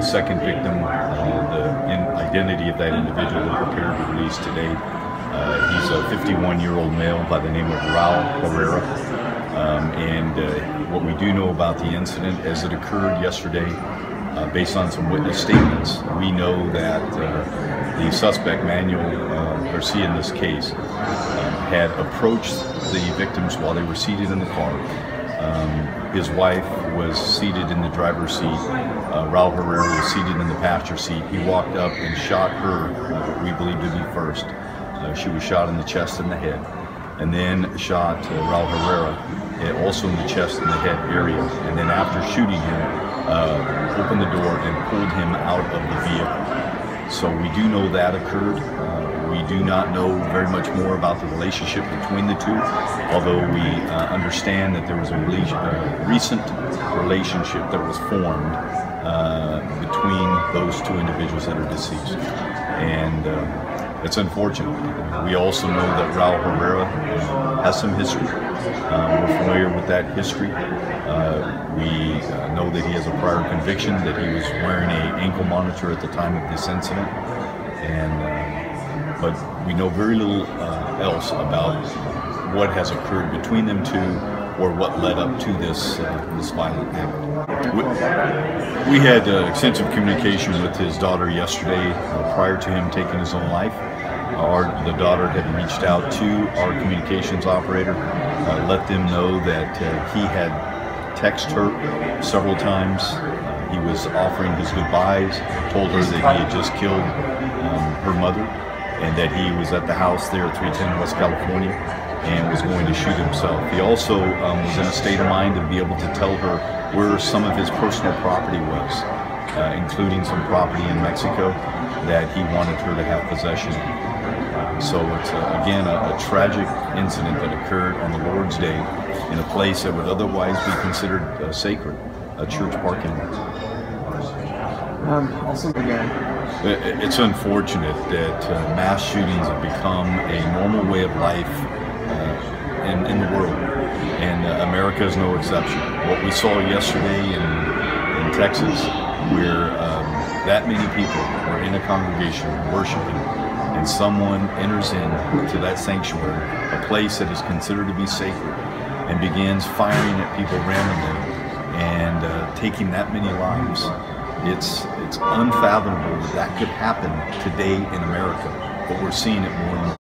second victim, the identity of that individual we're prepared to release today. He's a 51-year-old male by the name of Raul Herrera. What we do know about the incident as it occurred yesterday, based on some witness statements, we know that the suspect, Manuel Garcia in this case, had approached the victims while they were seated in the car. His wife was seated in the driver's seat. Raul Herrera was seated in the passenger seat. He walked up and shot her, what we believe to be first. She was shot in the chest and the head, and then shot Raul Herrera also in the chest and the head area. And then after shooting him, opened the door and pulled him out of the vehicle. So we do know that occurred. We do not know very much more about the relationship between the two, although we understand that there was a recent relationship that was formed between those two individuals that are deceased. And it's unfortunate. We also know that Raul Herrera has some history. We're familiar with that history. We know that he has a prior conviction, that he was wearing an ankle monitor at the time of this incident. But we know very little else about what has occurred between them two, or what led up to this violent act. We had extensive communication with his daughter yesterday prior to him taking his own life. The daughter had reached out to our communications operator, let them know that he had texted her several times. He was offering his goodbyes, told her that he had just killed her mother, and that he was at the house there at 310 West California and was going to shoot himself. He also was in a state of mind to be able to tell her where some of his personal property was, including some property in Mexico that he wanted her to have possession of. So it's, again, a tragic incident that occurred on the Lord's Day in a place that would otherwise be considered sacred, a church parking lot. It's unfortunate that mass shootings have become a normal way of life in the world, and America is no exception. What we saw yesterday in Texas, where that many people were in a congregation worshiping, and someone enters into that sanctuary, a place that is considered to be sacred, and begins firing at people randomly and taking that many lives. It's unfathomable that that could happen today in America, but we're seeing it more and more.